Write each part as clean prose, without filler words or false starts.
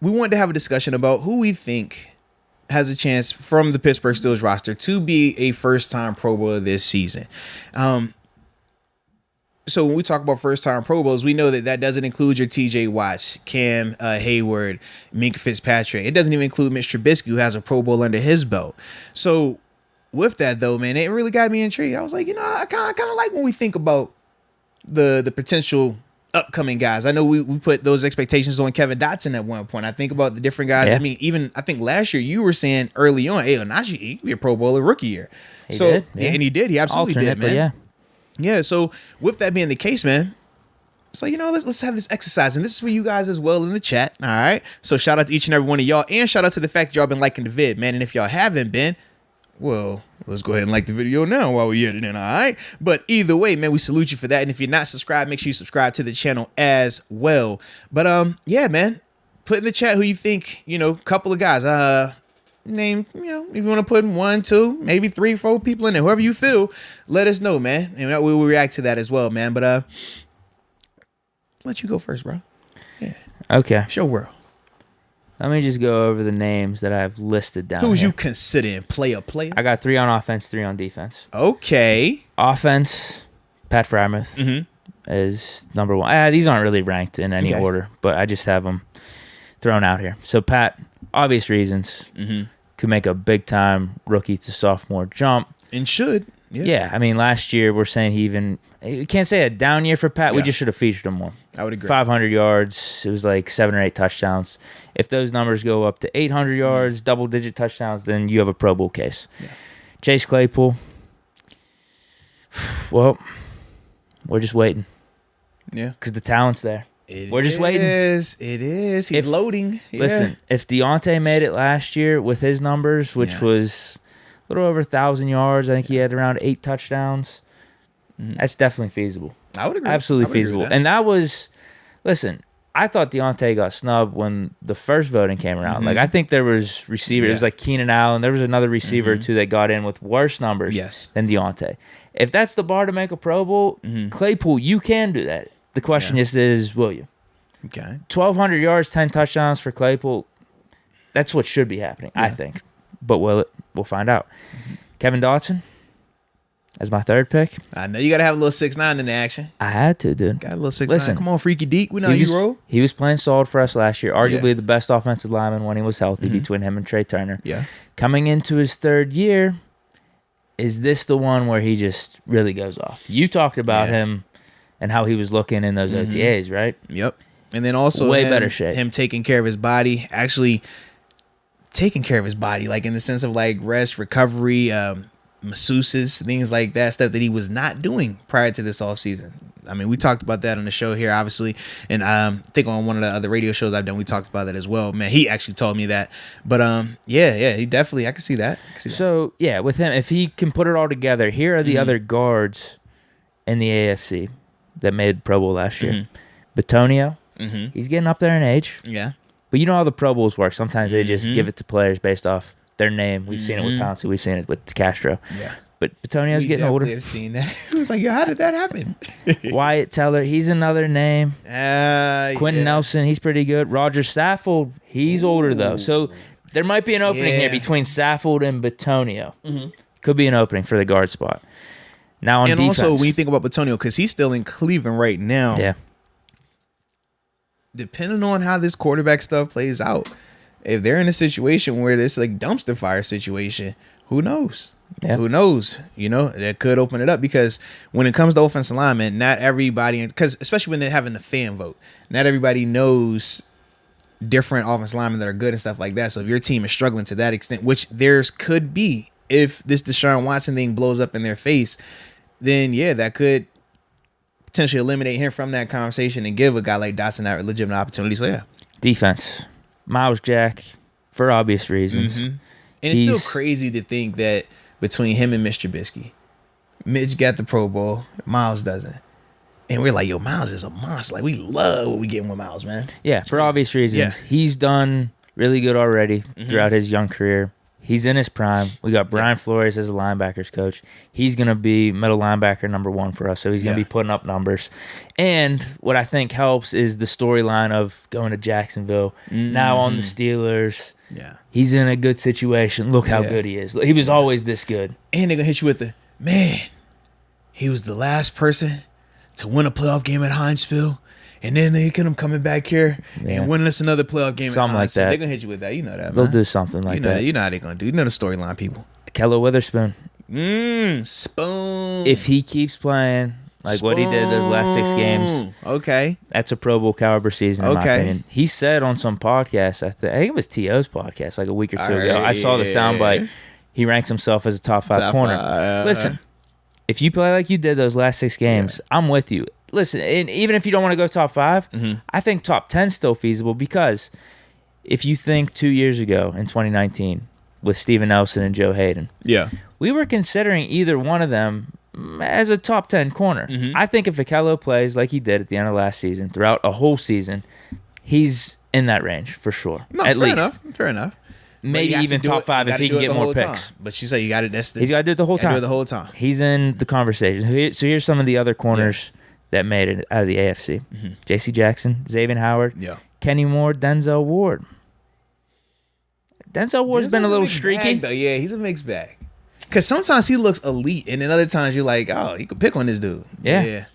we wanted to have a discussion about who we think has a chance from the Pittsburgh Steelers roster to be a first-time Pro Bowler this season. So when we talk about first-time Pro Bowls, we know that doesn't include your T.J. Watts, Cam Hayward, Minka Fitzpatrick. It doesn't even include Mitch Trubisky, who has a Pro Bowl under his belt. So with that, though, man, it really got me intrigued. I was like, I kind of like when we think about the potential upcoming guys. I know we put those expectations on Kevin Dotson at one point. I think about the different guys. Yeah. I mean, even I think last year you were saying early on, hey, Najee, he could be a Pro Bowler rookie year. He did, yeah. And he did. He absolutely did, man. Yeah. Yeah, so with that being the case, man, it's like, let's have this exercise. And this is for you guys as well in the chat, all right? So shout out to each and every one of y'all. And shout out to the fact that y'all been liking the vid, man. And if y'all haven't been, well, let's go ahead and like the video now while we're at it, all right? But either way, man, we salute you for that. And if you're not subscribed, make sure you subscribe to the channel as well. But, yeah, man, put in the chat who you think, couple of guys, name, if you want to put 1, 2, maybe 3, 4 people in there, whoever you feel, let us know, man. And we will react to that as well, man. But let you go first, bro. Yeah. Okay. It's your world. Let me just go over the names that I've listed down Who's here. you considering player? I got 3 on offense, 3 on defense. Okay. Offense, Pat Frymouth is number 1. These aren't really ranked in any order, but I just have them thrown out here. So Pat, obvious reasons, could make a big-time rookie to sophomore jump. And should. Yeah, I mean, last year we're saying you can't say a down year for Pat. Yeah. We just should have featured him more. I would agree. 500 yards. It was like 7 or 8 touchdowns. If those numbers go up to 800 yards, double-digit touchdowns, then you have a Pro Bowl case. Yeah. Chase Claypool. Well, we're just waiting. Yeah. Because the talent's there. We're just waiting. It is. He's loading. Yeah. Listen, if Deontay made it last year with his numbers, which was a little over 1,000 yards, I think he had around 8 touchdowns. That's definitely feasible. I would agree. Absolutely feasible. That. And that was, listen, I thought Deontay got snubbed when the first voting came around. Like, I think there was receivers. It was like Keenan Allen. There was another receiver or two that got in with worse numbers than Deontay. If that's the bar to make a Pro Bowl, Claypool, you can do that. The question is, will you? Okay. 1,200 yards, 10 touchdowns for Claypool. That's what should be happening, I think. But will it? We'll find out. Kevin Dotson as my 3rd pick. I know you got to have a little 6'9" in the action. I had to, dude. Got a little 6'9". Come on, Freaky Deke. We know you roll. He was playing solid for us last year. Arguably the best offensive lineman when he was healthy between him and Trey Turner. Yeah. Coming into his 3rd year, is this the one where he just really goes off? You talked about him and how he was looking in those OTAs, right? Yep. And then also way better shape. Him taking care of his body, actually taking care of his body, like in the sense of like rest, recovery, masseuses, things like that, stuff that he was not doing prior to this offseason. I mean, we talked about that on the show here, obviously. And I think on one of the other radio shows I've done, we talked about that as well. Man, he actually told me that. But he definitely, I can see that. So, yeah, with him, if he can put it all together, here are the other guards in the AFC that made Pro Bowl last year. Batonio, he's getting up there in age. Yeah. But you know how the Pro Bowls work. Sometimes they just give it to players based off their name. We've seen it with Pouncey. We've seen it with Castro. Yeah. But Batonio's getting older. I've seen that. It was like, how did that happen? Wyatt Teller, he's another name. Quentin Nelson, he's pretty good. Roger Saffold, he's older though. So there might be an opening here between Saffold and Batonio. Could be an opening for the guard spot. Now on defense. Also, when you think about Batonio, because he's still in Cleveland right now. Yeah. Depending on how this quarterback stuff plays out, if they're in a situation where it's like dumpster fire situation, who knows? Yeah. Who knows? That could open it up, because when it comes to offensive linemen, not everybody, because especially when they're having the fan vote, not everybody knows different offensive linemen that are good and stuff like that. So if your team is struggling to that extent, which theirs could be, if this Deshaun Watson thing blows up in their face, then that could potentially eliminate him from that conversation and give a guy like Dotson that legitimate opportunity. So defense, Miles Jack, for obvious reasons. And it's still crazy to think that between him and Mitch Trubisky, Mitch got the Pro Bowl, Miles doesn't. And we're like, yo, Miles is a monster. Like, we love what we getting with Miles, man. Yeah, for obvious reasons. Yeah. He's done really good already throughout his young career. He's in his prime. We got Brian Flores as a linebackers coach. He's going to be middle linebacker number 1 for us, so he's going to be putting up numbers. And what I think helps is the storyline of going to Jacksonville, now on the Steelers. Yeah. He's in a good situation. Look how good he is. He was always this good. And they're going to hit you with man, he was the last person to win a playoff game at Heinz Field. And then they get him coming back here and winning us another playoff game. Something like that. They're going to hit you with that. You know that, man. They'll do something like that. You know how they're going to do. You know the storyline, people. Keller Witherspoon. Spoon. If he keeps playing like what he did those last 6 games, that's a Pro Bowl caliber season, in my opinion. He said on some podcast, I think it was T.O.'s podcast like a week or 2 ago. I saw the soundbite. He ranks himself as a top 5 corner. Listen, if you play like you did those last 6 games, I'm with you. Listen, and even if you don't want to go top 5, I think top 10 is still feasible, because if you think 2 years ago in 2019 with Steven Nelson and Joe Hayden, we were considering either one of them as a top 10 corner. I think if Akello plays like he did at the end of last season, throughout a whole season, he's in that range for sure. No, at least. Fair enough. Maybe even top 5 if he can get more picks. But you say you got it. He's got to do it the whole time. Do it the whole time. He's in the conversation. So here's some of the other corners that made it out of the AFC. J.C. Jackson, Xavier Howard, Kenny Moore, Denzel Ward. Denzel Ward's been a little streaky. Yeah, he's a mixed bag. Because sometimes he looks elite, and then other times you're like, oh, you could pick on this dude. Yeah.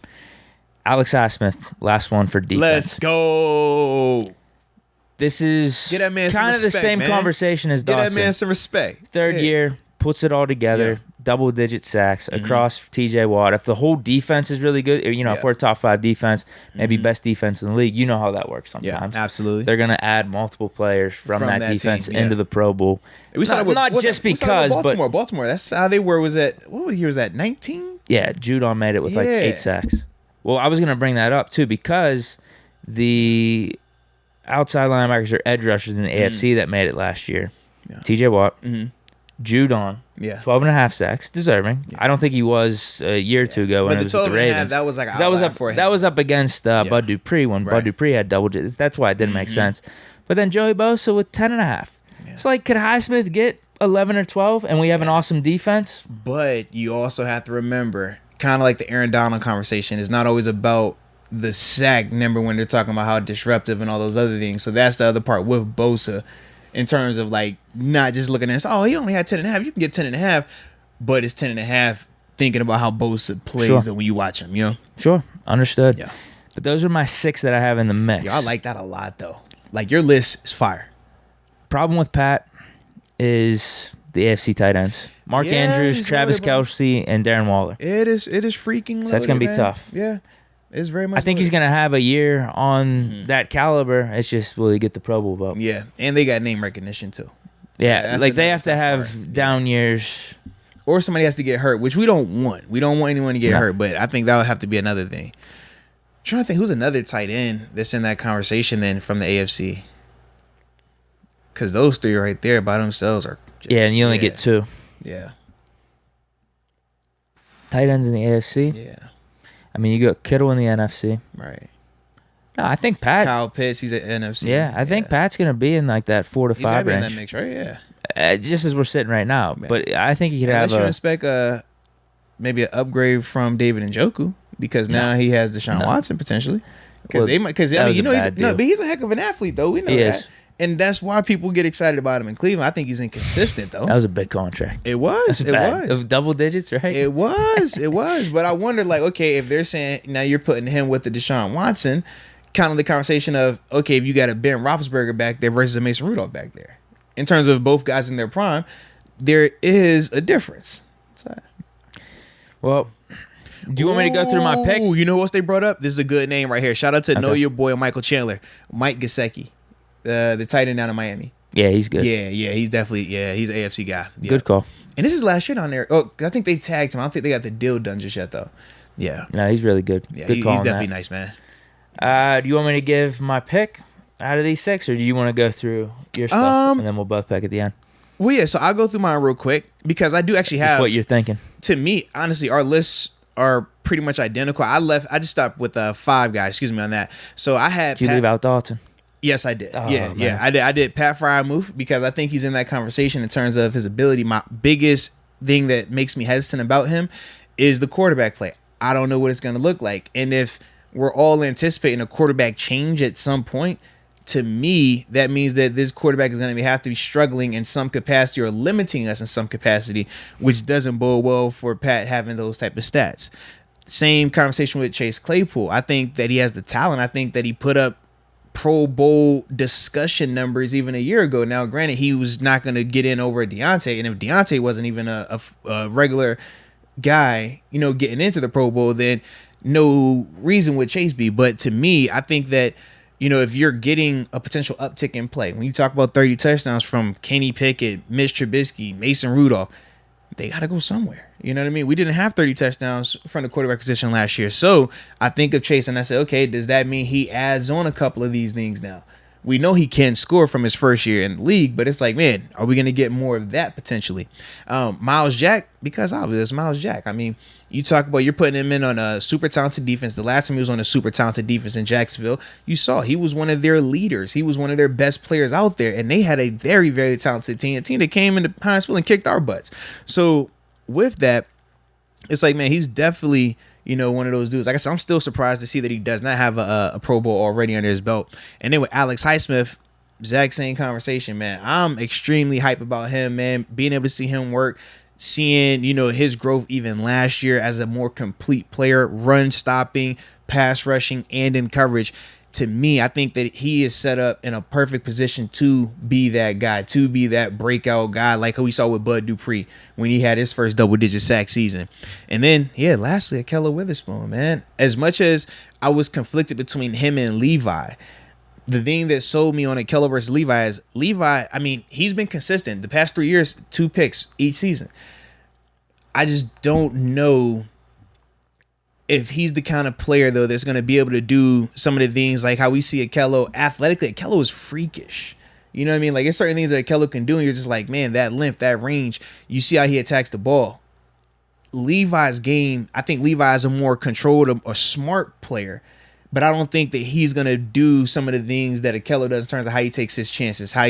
Alex Highsmith, last one for defense. Let's go. This is kind of the same conversation as Dawson. Get that man some respect. Third year, puts it all together. Double-digit sacks across T.J. Watt. If the whole defense is really good, if we're a top 5 defense, maybe best defense in the league, you know how that works sometimes. Yeah, absolutely. They're going to add multiple players from that defense into the Pro Bowl. Not just because, but Baltimore. That's how they were. What year was that? 19? Yeah, Judon made it with like 8 sacks. Well, I was going to bring that up too, because the outside linebackers or edge rushers in the AFC that made it last year. T.J. Watt. Judon, 12.5 sacks, deserving. I don't think he was a year or two ago when it was with the Ravens. That was like an outlier for him. That was up against Bud Dupree when Bud Dupree had double digits. That's why it didn't make sense. But then Joey Bosa with 10.5. So could Highsmith get 11 or 12 and we have an awesome defense? But you also have to remember, kind of like the Aaron Donald conversation, it's not always about the sack number when they're talking about how disruptive and all those other things. So that's the other part with Bosa. In terms of not just looking at he only had 10.5. You can get 10.5, but it's 10.5 thinking about how Bosa plays when you watch him, Sure. Understood. Yeah. But those are my 6 that I have in the mix. I like that a lot, though. Your list is fire. Problem with Pat is the AFC tight ends. Mark Andrews, Travis Kelce, and Darren Waller. It is freaking loaded, that's going to be tough. Yeah. It's very much. I think he's going to have a year on that caliber. It's just, will he get the Pro Bowl vote? Yeah, and they got name recognition too. Yeah, they have to have down years. Or somebody has to get hurt, which we don't want. We don't want anyone to get hurt, but I think that would have to be another thing. I'm trying to think who's another tight end that's in that conversation then from the AFC. Because those 3 right there by themselves are just, and you only get 2. Yeah. Tight ends in the AFC? Yeah. I mean, you got Kittle in the NFC. Right. No, I think Pat. Kyle Pitts, he's at NFC. Yeah, I think Pat's going to be in that 4 to 5 range. He's in that mix, right? Yeah. Just as we're sitting right now. Man. But I think he could have you expect maybe an upgrade from David Njoku, because now he has Deshaun Watson potentially. Because he's a heck of an athlete though. We know that. And that's why people get excited about him in Cleveland. I think he's inconsistent, though. That was a big contract. It was. It was. Double digits, right? It was. It was. But I wonder, okay, if they're saying now you're putting him with the Deshaun Watson, kind of the conversation of, okay, if you got a Ben Roethlisberger back there versus a Mason Rudolph back there. In terms of both guys in their prime, there is a difference. Well, do you want me to go through my pick? You know what they brought up? This is a good name right here. Shout out to Know Your Boy Michael Chandler. Mike Gesicki. The tight end down in Miami. Yeah, he's good. Yeah, he's definitely, he's an AFC guy. Yeah. Good call. And this is last year down there. Oh, I think they tagged him. I don't think they got the deal done just yet, though. Yeah. No, he's really good. Yeah, good call. He's definitely nice, man. Do you want me to give my pick out of these 6, or do you want to go through your stuff and then we'll both pick at the end? Well, yeah, so I'll go through mine real quick because I do actually have. That's what you're thinking. To me, honestly, our lists are pretty much identical. I just stopped with 5 guys, on that. So I had. Did you leave out Dalton? Yes, I did. Oh, yeah. man. I did Pat Fryermuth because I think he's in that conversation in terms of his ability. My biggest thing that makes me hesitant about him is the quarterback play. I don't know what it's going to look like. And if we're all anticipating a quarterback change at some point, to me, that means that this quarterback is going to have to be struggling in some capacity or limiting us in some capacity, which doesn't bode well for Pat having those type of stats. Same conversation with Chase Claypool. I think that he has the talent. I think that he put up Pro Bowl discussion numbers even a year ago. Now, granted, he was not going to get in over Deontay, and if Deontay wasn't even a regular guy, getting into the Pro Bowl, then no reason would Chase be. But to me, I think that, if you're getting a potential uptick in play, when you talk about 30 touchdowns from Kenny Pickett, Mitch Trubisky, Mason Rudolph, they got to go somewhere. You know what I mean? We didn't have 30 touchdowns from the quarterback position last year. So I think of Chase and I said, okay, does that mean he adds on a couple of these things now? We know he can score from his first year in the league, but it's like, man, are we going to get more of that potentially? Miles Jack, because obviously it's Miles Jack. I mean, you talk about you're putting him in on a super talented defense. The last time he was on a super talented defense in Jacksonville, you saw he was one of their leaders. He was one of their best players out there, and they had a very, very talented team. A team that came into Hinesville and kicked our butts. So with that, it's like, man, he's definitely, one of those dudes. Like I said, I'm still surprised to see that he does not have a Pro Bowl already under his belt. And then with Alex Highsmith, exact same conversation, man. I'm extremely hype about him, man. Being able to see him work, seeing, his growth even last year as a more complete player, run stopping, pass rushing, and in coverage. To me, I think that he is set up in a perfect position to be that guy, to be that breakout guy, like who we saw with Bud Dupree when he had his first double-digit sack season. And then, lastly, Keller Witherspoon, man. As much as I was conflicted between him and Levi, the thing that sold me on a Keller versus Levi is Levi, I mean, he's been consistent. The past 3 years, 2 picks each season. I just don't know if he's the kind of player, though, that's going to be able to do some of the things like how we see Akello athletically. Akello is freakish. You know what I mean? Like, it's certain things that Akello can do, and you're just like, man, that length, that range. You see how he attacks the ball. Levi's game, I think Levi is a more controlled or smart player, but I don't think that he's going to do some of the things that Akello does in terms of how he takes his chances, how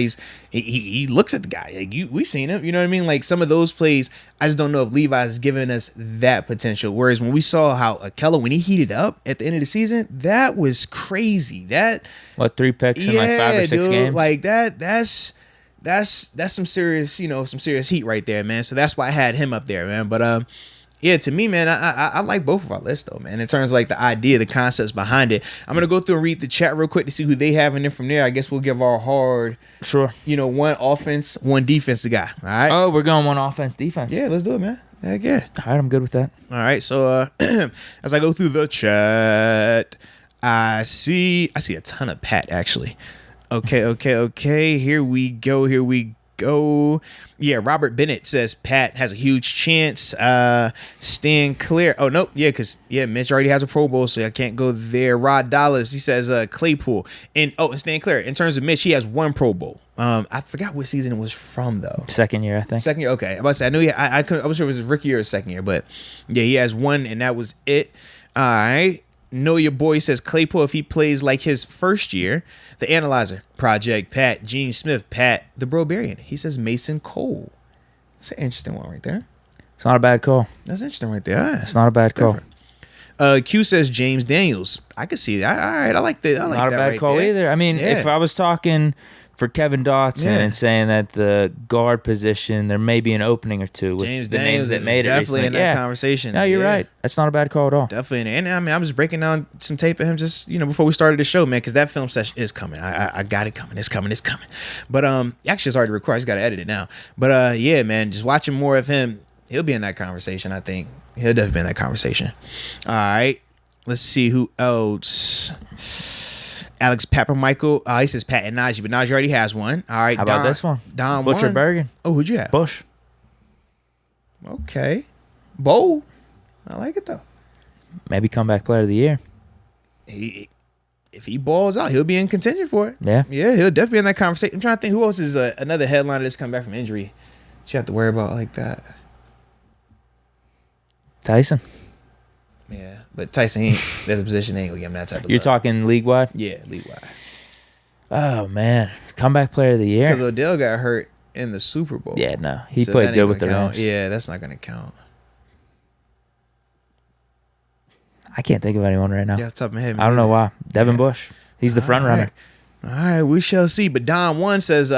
he looks at the guy. Like we've seen him, you know what I mean? Like some of those plays, I just don't know if Levi is giving us that potential. Whereas when we saw how Akello, when he heated up at the end of the season, that was crazy. That 3 picks in like 5 or 6 games? Like that's some serious, some serious heat right there, man. So that's why I had him up there, man. But to me, man, I like both of our lists, though, man. In terms of like the idea, the concepts behind it. I'm going to go through and read the chat real quick to see who they have. And then from there, I guess we'll give our hard, sure, one offense, one defense guy. All right. Oh, we're going one offense, defense. Yeah, let's do it, man. Heck yeah. All right, I'm good with that. All right. So as I go through the chat, I see a ton of Pat, actually. Okay. Here we go. Yeah, Robert Bennett says Pat has a huge chance. Stand clear. Oh, nope. Yeah, because, Mitch already has a Pro Bowl, so I can't go there. Rod Dallas, he says Claypool. And stand clear. In terms of Mitch, he has 1 Pro Bowl. I forgot what season it was from, though. Second year, I think. Second year, okay. I was about to say, I was sure it was his rookie year or second year, but, yeah, he has 1, and that was it. All right. Know Your Boy says Claypool if he plays like his first year. The Analyzer Project, Pat. Gene Smith, Pat. The Brobarian, he says Mason Cole. That's an interesting one right there. It's not a bad call. That's interesting right there. It's not a bad call. Q says James Daniels. I can see that. All right, I like that. Not a bad call either. I mean, if I was talking for Kevin Dotson and saying that the guard position, there may be an opening or two with James the Daniels names that made it definitely recently. in that conversation. No, you're right. That's not a bad call at all. Definitely. And I mean, I was just breaking down some tape of him just, before we started the show, man, because that film session is coming. I got it coming. It's coming. But actually, it's already recorded. I just got to edit it now. But man, just watching more of him, he'll be in that conversation, I think. He'll definitely be in that conversation. All right. Let's see who else. Alex Pappermichael. He says Pat and Najee, but Najee already has 1. All right. How about this one? Don Butcher 1. Bergen. Oh, who'd you have? Bush. Okay. Bold. I like it, though. Maybe comeback player of the year. If he balls out, he'll be in contention for it. Yeah. Yeah, he'll definitely be in that conversation. I'm trying to think who else is another headliner that's come back from injury that you have to worry about like that. Tyson. Yeah, but Tyson, there's a position they ain't gonna give him that type of You're love. talking league-wide? Yeah, league-wide. Oh man, comeback player of the year. Because Odell got hurt in the Super Bowl. Yeah, no, he played good with the Rams. Yeah, that's not gonna count. I can't think of anyone right now. Yeah, it's top of my head. I don't know why. Devin Bush. He's the front runner. All right, we shall see. But Don One says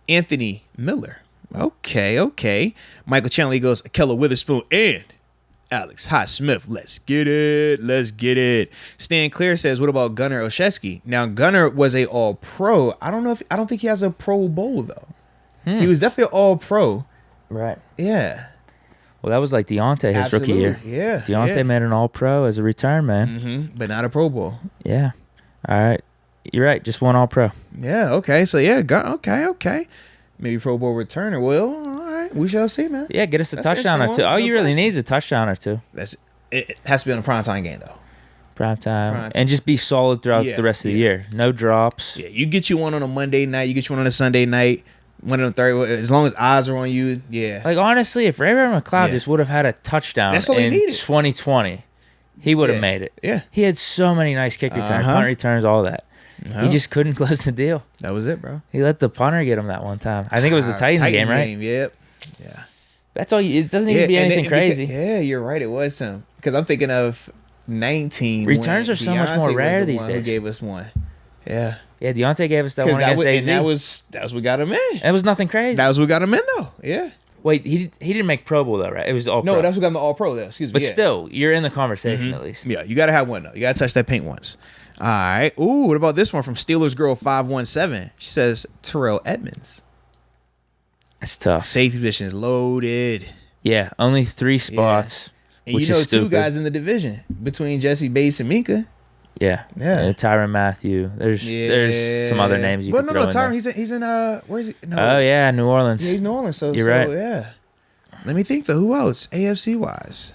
Anthony Miller. Okay. Michael Chandler goes Keller Witherspoon and Alex Highsmith. Let's get it. Stan Clear says, what about Gunnar Olszewski? Now Gunnar was a All-Pro. I don't think he has a Pro Bowl though. He was definitely an All-Pro. Right. Yeah. Well, that was like Deontay his rookie year. Yeah. Deontay made an All-Pro as a return man. Mm-hmm. But not a Pro Bowl. Yeah. All right. You're right. Just one All-Pro. Yeah. Okay. So yeah. Okay. Maybe Pro Bowl returner. Well, all right. We shall see, man. Yeah. Get us a touchdown or two. All you really need is a touchdown or two. It has to be on a primetime game though. Prime time. And just be solid throughout the rest of the year. No drops. Yeah. You get you one on a Monday night. You get you one on a Sunday night. One of them Thursday. As long as eyes are on you. Yeah. Like honestly, if Ray McLeod just would have had a touchdown in 2020, he would have made it. Yeah. He had so many nice kick returns, punt returns, all that. He just couldn't close the deal. That was it, bro. He let the punter get him that one time. I think it was the Titans game, right? Yep. Yeah. That's all. It doesn't even be anything crazy. You're right. It was him. Because I'm thinking of 19. Returns are so much more rare these days. Who gave us one? Yeah. Yeah, Deontay gave us that one against AZ. And that was what got him in. It was nothing crazy. That was what got him in, though. Yeah. Wait, he didn't make Pro Bowl, though, right? It was All-Pro. No, that's what got him the All-Pro, though. Excuse me. But still, you're in the conversation at least. Yeah, you got to have one, though. You got to touch that paint once. All right. Ooh, what about this one from Steelers Girl 517? She says Terrell Edmonds. That's tough. Safety position is loaded. Yeah, only 3 spots. Yeah. And you know 2 guys in the division between Jesse Bates and Minka. Yeah. Tyrann Mathieu. There's some other names you can throw in Tyrann, there. he's in where is he? No. Oh yeah, New Orleans. Yeah, he's New Orleans. So you're right. Yeah. Let me think though. Who else? AFC wise.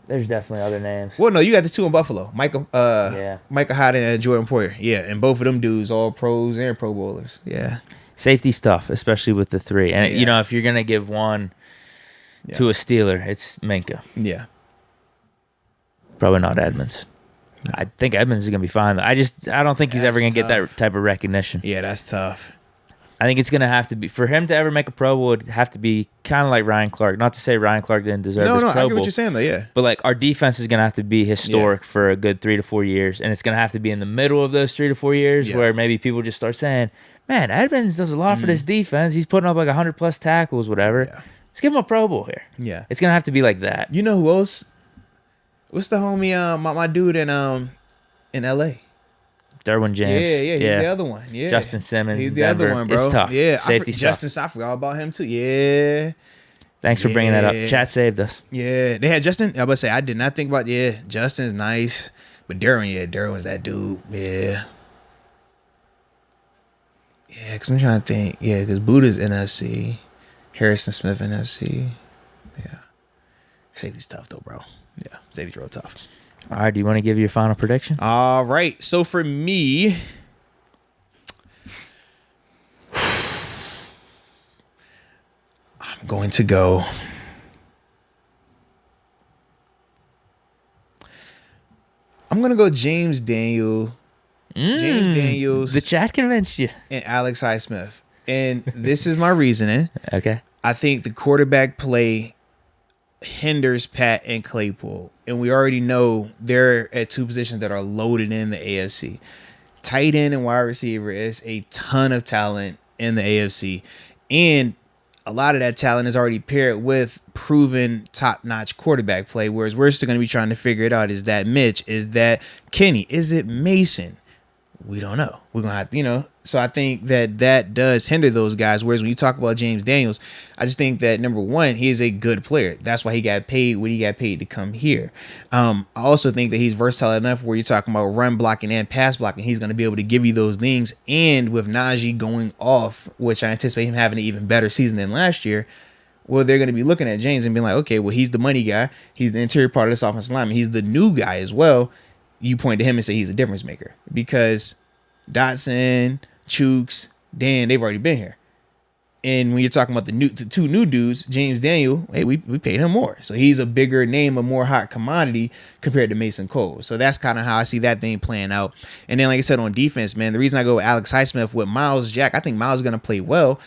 There's definitely other names. Well, no, you got the 2 in Buffalo. Micah Hyde and Jordan Poyer. Yeah, and both of them dudes all pros and Pro Bowlers. Yeah. Safety stuff, especially with the 3. And you know, if you're gonna give one to a Steeler, it's Minka. Yeah. Probably not Edmonds. No. I think Edmonds is going to be fine. I don't think he's ever going to get that type of recognition. Yeah, that's tough. I think it's going to have to be, for him to ever make a Pro Bowl, it'd have to be kind of like Ryan Clark. Not to say Ryan Clark didn't deserve his Pro Bowl. No, I get what you're saying though, yeah. But like our defense is going to have to be historic for a good 3 to 4 years. And it's going to have to be in the middle of those 3 to 4 years where maybe people just start saying, man, Edmonds does a lot for this defense. He's putting up like 100+ tackles, whatever. Yeah. Let's give him a Pro Bowl here. Yeah. It's going to have to be like that. You know who else? What's the homie, my dude in LA? Derwin James. Yeah, he's the other one. Yeah. Justin Simmons. He's the Denver. other one, bro. It's tough. Yeah. Safety stuff. Justin, I forgot about him too. Yeah. Thanks for bringing that up. Chat saved us. Yeah. They had Justin. I was about to say, I did not think about, Justin's nice. But Derwin's that dude. Yeah. Yeah, because I'm trying to think. Yeah, because Buddha's NFC. Harrison Smith NFC. Yeah. Safety's tough though, bro. Yeah. Safety's real tough. All right, do you want to give your final prediction? All right. So for me, I'm going to go. I'm going to go James Daniels. James Daniels. The chat convinced you. And Alex Highsmith. And this is my reasoning. Okay. I think the quarterback play hinders Pat and Claypool. And we already know they're at 2 positions that are loaded in the AFC. Tight end and wide receiver is a ton of talent in the AFC. And a lot of that talent is already paired with proven top-notch quarterback play, whereas we're still going to be trying to figure it out. Is that Mitch? Is that Kenny? Is it Mason? We don't know. We're going to have to, So I think that does hinder those guys. Whereas when you talk about James Daniels, I just think that, number one, he is a good player. That's why he got paid what he got paid to come here. I also think that he's versatile enough where you're talking about run blocking and pass blocking. He's going to be able to give you those things. And with Najee going off, which I anticipate him having an even better season than last year, well, they're going to be looking at James and being like, okay, well, he's the money guy. He's the interior part of this offensive line. He's the new guy as well. You point to him and say he's a difference maker because Dotson, Chooks, Dan, they've already been here. And when you're talking about the two new dudes, James Daniel, hey, we paid him more. So he's a bigger name, a more hot commodity compared to Mason Cole. So that's kind of how I see that thing playing out. And then, like I said, on defense, man, the reason I go with Alex Highsmith with Miles Jack, I think Miles is going to play well.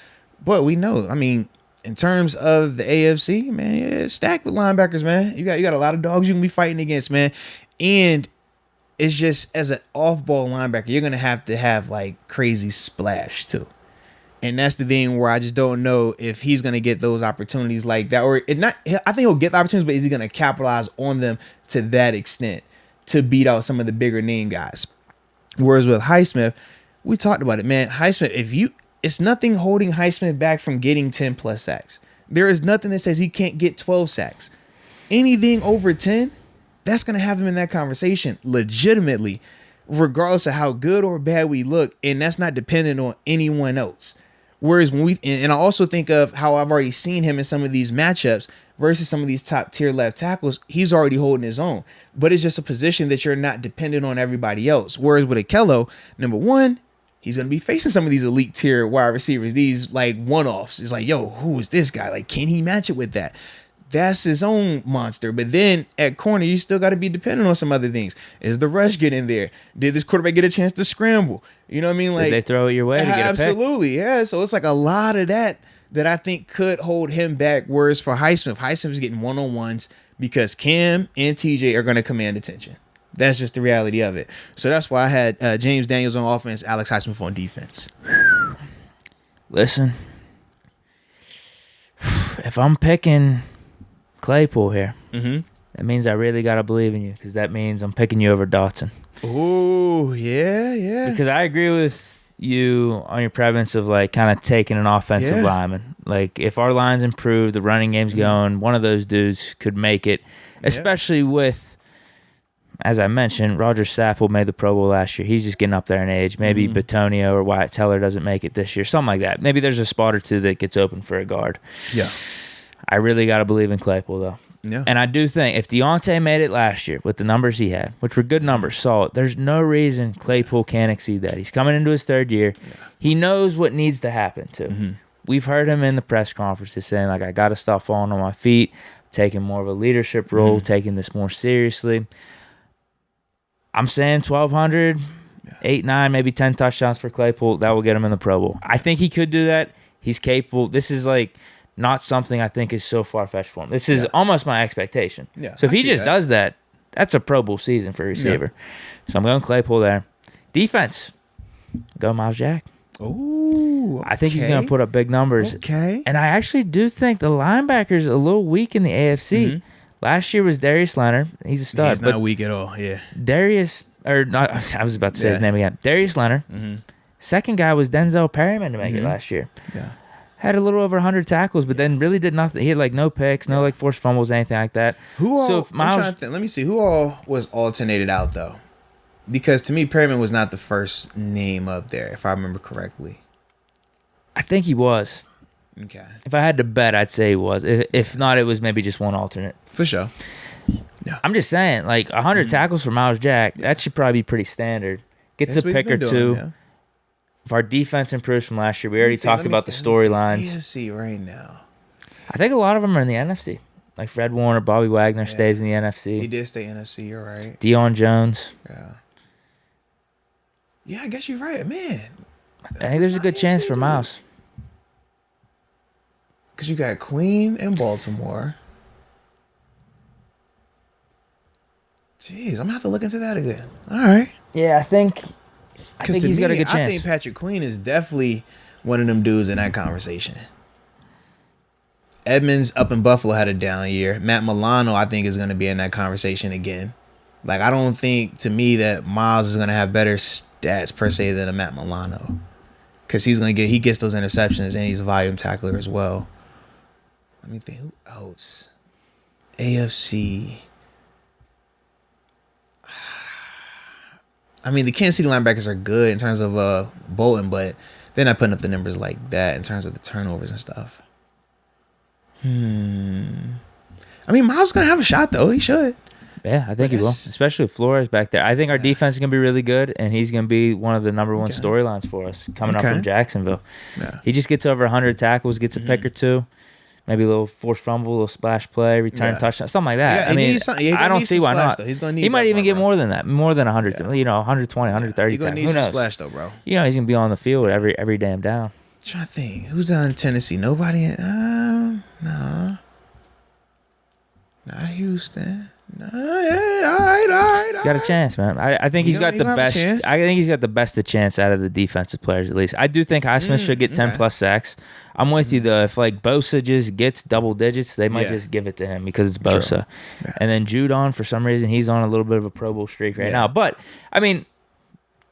But we know, I mean, in terms of the AFC, man, it's stacked with linebackers, man. You got a lot of dogs you can be fighting against, man. And it's just, as an off-ball linebacker, you're going to have like crazy splash too. And that's the thing where I just don't know if he's going to get those opportunities like that, or not. I think he'll get the opportunities, but is he going to capitalize on them to that extent to beat out some of the bigger name guys? Whereas with Highsmith, we talked about it, man. Highsmith, it's nothing holding Highsmith back from getting 10 plus sacks. There is nothing that says he can't get 12 sacks. Anything over 10, that's going to have him in that conversation legitimately, regardless of how good or bad we look. And that's not dependent on anyone else. Whereas when and I also think of how I've already seen him in some of these matchups versus some of these top tier left tackles, he's already holding his own. But it's just a position that you're not dependent on everybody else. Whereas with Akello, number one, he's going to be facing some of these elite tier wide receivers, these like one-offs. It's like, yo, who is this guy? Like, can he match it with that? That's his own monster. But then at corner, you still got to be dependent on some other things. Is the rush get in there? Did this quarterback get a chance to scramble? You know what I mean? Like, did they throw it your way to get a pick? Absolutely, yeah. So it's like a lot of that I think could hold him back. Whereas for Highsmith is getting one-on-ones because Cam and TJ are going to command attention. That's just the reality of it. So that's why I had James Daniels on offense, Alex Highsmith on defense. Listen, if I'm picking Claypool here, that means I really got to believe in you, because that means I'm picking you over Dotson. Oh, yeah. Because I agree with you on your premise of like kind of taking an offensive lineman. Like, if our line's improved, the running game's going, one of those dudes could make it, especially with, as I mentioned, Roger Saffold made the Pro Bowl last year. He's just getting up there in age. Maybe Batonio or Wyatt Teller doesn't make it this year, something like that. Maybe there's a spot or two that gets open for a guard. Yeah. I really got to believe in Claypool, though. Yeah. And I do think if Deontay made it last year with the numbers he had, which were good numbers, solid, there's no reason Claypool can't exceed that. He's coming into his third year. Yeah. He knows what needs to happen, too. We've heard him in the press conferences saying, like, I got to stop falling on my feet, taking more of a leadership role, taking this more seriously. I'm saying 1,200, 8, 9, maybe 10 touchdowns for Claypool. That will get him in the Pro Bowl. I think he could do that. He's capable. This is like not something I think is so far-fetched for him. This is almost my expectation. Yeah, so if he just does that, that's a Pro Bowl season for a receiver. Yeah. So I'm going Claypool there. Defense, go Miles Jack. Ooh, okay. I think he's going to put up big numbers. Okay. And I actually do think the linebackers a little weak in the AFC. Last year was Darius Leonard. He's a stud. He's not weak at all, yeah. I was about to say his name again. Darius Leonard. Second guy was Denzel Perryman to make it last year. Yeah. Had a little over 100 tackles, but then really did nothing. He had like no picks, no like forced fumbles, anything like that. Let me see. Who all was alternated out, though? Because to me, Perryman was not the first name up there, if I remember correctly. I think he was. Okay. If I had to bet, I'd say he was. If not, it was maybe just one alternate. For sure. Yeah. I'm just saying, like 100 tackles for Miles Jack, that should probably be pretty standard. Gets a pick or two. Yeah. If our defense improves from last year, we already talked about the storylines. AFC right now. I think a lot of them are in the NFC. Like Fred Warner, Bobby Wagner stays in the NFC. He did stay NFC, you're right. Deion Jones. Yeah. Yeah, I guess you're right, man. I think there's a good chance for Miles. Because you got Queen and Baltimore. Jeez, I'm going to have to look into that again. All right. Yeah, I think he's got a good chance. I think Patrick Queen is definitely one of them dudes in that conversation. Edmonds up in Buffalo had a down year. Matt Milano, I think, is going to be in that conversation again. Like, I don't think, to me, that Miles is going to have better stats, per se, than a Matt Milano. Because he gets those interceptions, and he's a volume tackler as well. Let me think. Who else? AFC. I mean, the Kansas City linebackers are good in terms of Bolton, but they're not putting up the numbers like that in terms of the turnovers and stuff. I mean, Miles is going to have a shot, though. He should. Yeah, I think he will, especially with Flores back there. I think our defense is going to be really good, and he's going to be one of the number one storylines for us coming up from Jacksonville. Yeah. He just gets over 100 tackles, gets a pick or two, maybe a little forced fumble, a little splash play, return touchdown, something like that. I mean, I don't see why not. He's gonna need he might even get more than that, more than 100, 120, 130. He's going to need some splash, though, bro. He's going to be on the field every damn down. I'm trying to think. Who's down in Tennessee? Nobody? No. Not Houston. No, yeah, all right. He's got a chance, man. I think he's got the best. I think he's got the best of chance out of the defensive players, at least. I do think Highsmith should get 10 plus sacks. I'm with you though. If like Bosa just gets double digits, they might just give it to him because it's Bosa. Yeah. And then Judon, for some reason, he's on a little bit of a Pro Bowl streak right now. But I mean,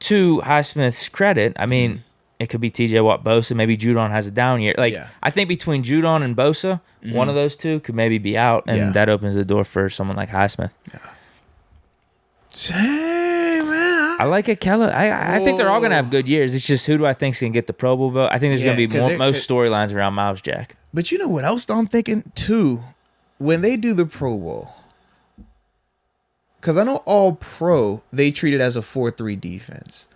to Highsmith's credit, I mean. It could be TJ Watt, Bosa. Maybe Judon has a down year. I think between Judon and Bosa, one of those two could maybe be out, and that opens the door for someone like Highsmith. Yeah. Dang, man. I like it, Keller. I think they're all going to have good years. It's just who do I think is going to get the Pro Bowl vote? I think there's going to be most storylines around Miles Jack. But you know what else I'm thinking, too? When they do the Pro Bowl, because I know all pro, they treat it as a 4-3 defense.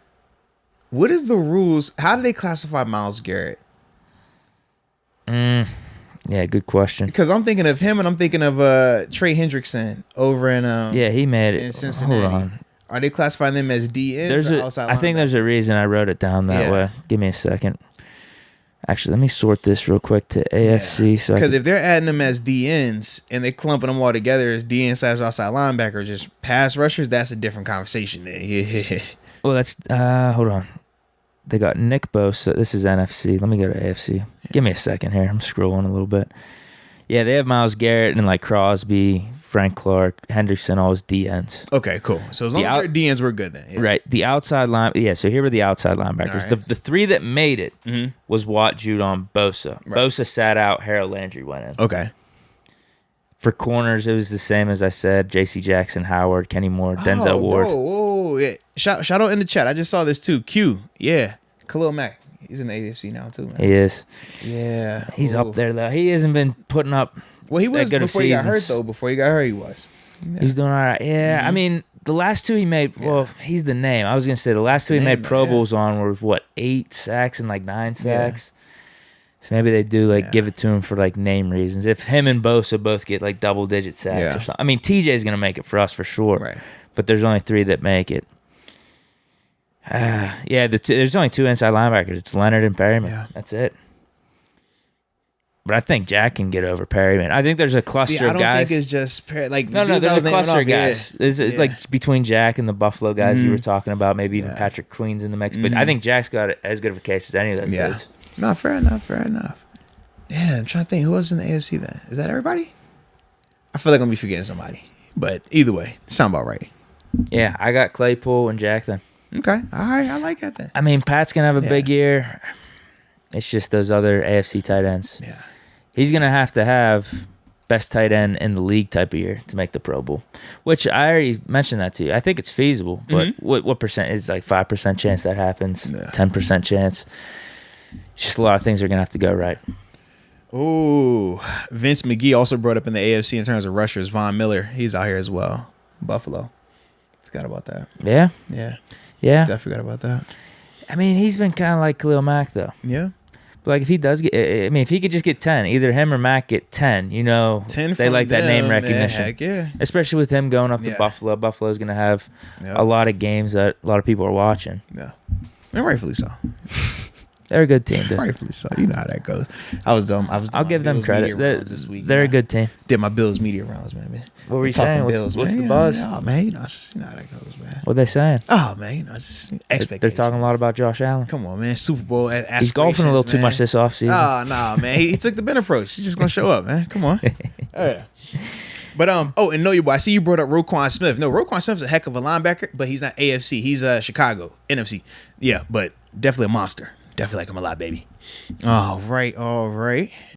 What is the rules? How do they classify Myles Garrett? Yeah, good question. Because I'm thinking of him and I'm thinking of Trey Hendrickson over in he made it in Cincinnati. Hold on. Are they classifying them as DNs or outside linebackers? I think there's a reason I wrote it down that way. Give me a second. Actually, let me sort this real quick to AFC. Because if they're adding them as DNs and they're clumping them all together as DNs / outside linebackers, just pass rushers, that's a different conversation there. Yeah. Well, that's hold on. They got Nick Bosa. This is NFC. Let me go to AFC. Give me a second here. I'm scrolling a little bit. Yeah, they have Myles Garrett and like Crosby, Frank Clark, Hendrickson, all his DNs. Okay, cool. So as long as they're DNs, we're good then. Yeah. Right. The outside line. Yeah. So here were the outside linebackers. Right. The three that made it was Watt, Judon, Bosa. Right. Bosa sat out. Harold Landry went in. Okay. For corners, it was the same as I said. J.C. Jackson, Howard, Kenny Moore, Denzel Ward. Whoa, yeah. Shout out in the chat. I just saw this too. Q, yeah. Khalil Mack. He's in the AFC now too, man. He is. Yeah. He's up there, though. He hasn't been putting up he was before he got hurt, though. Before he got hurt, he was. Yeah. He's doing all right. Yeah, I mean, the last two he made, he's the name. I was going to say the last two he made Pro Bowls on were, 8 sacks and 9 sacks? So maybe they do give it to him for name reasons. If him and Bosa both get double-digit sacks or something. I mean, TJ's going to make it for us for sure. Right. But there's only 3 that make it. There's only 2 inside linebackers. It's Leonard and Perryman. Yeah. That's it. But I think Jack can get over Perryman. I think there's a cluster of guys. I don't think it's just no. There's a cluster of guys. There's between Jack and the Buffalo guys you were talking about. Maybe even Patrick Queen's in the mix. But I think Jack's got as good of a case as any of those dudes. No, fair enough. Yeah, I'm trying to think. Who else in the AFC then? Is that everybody? I feel like I'm going to be forgetting somebody. But either way, sound about right. Yeah, I got Claypool and Jack then. Okay. All right. I like that then. I mean, Pat's going to have a big year. It's just those other AFC tight ends. Yeah. He's going to have best tight end in the league type of year to make the Pro Bowl, which I already mentioned that to you. I think it's feasible, but what percent? It's 5% chance that happens, 10% chance. It's just a lot of things are going to have to go right. Oh, Vince McGee also brought up in the AFC in terms of rushers. Von Miller, he's out here as well. Buffalo. Forgot about that. Yeah. Definitely forgot about that. I mean, he's been kind of like Khalil Mack, though. Yeah. But if he does get, if he could just get 10, either him or Mack get 10, 10 they like that name recognition. Heck yeah. Especially with him going up to Buffalo. Buffalo's going to have a lot of games that a lot of people are watching. Yeah. And rightfully so. They're a good team, dude. Rightfully so. You know how that goes. I was dumb. I'll give them credit. They're a good team. Did my Bills media rounds, man. What were you saying? What's the buzz? Oh, man. You know how that goes, man. What are they saying? Oh, man. Just expectations. They're talking a lot about Josh Allen. Come on, man. Super Bowl aspirations. He's golfing a little too much this offseason. Oh, no, man. He took the Ben approach. He's just going to show up, man. Come on. Yeah. But, and know your boy. I see you brought up Roquan Smith. No, Roquan Smith's a heck of a linebacker, but he's not AFC. He's Chicago, NFC. Yeah, but definitely a monster. Definitely like him a lot, baby. All right.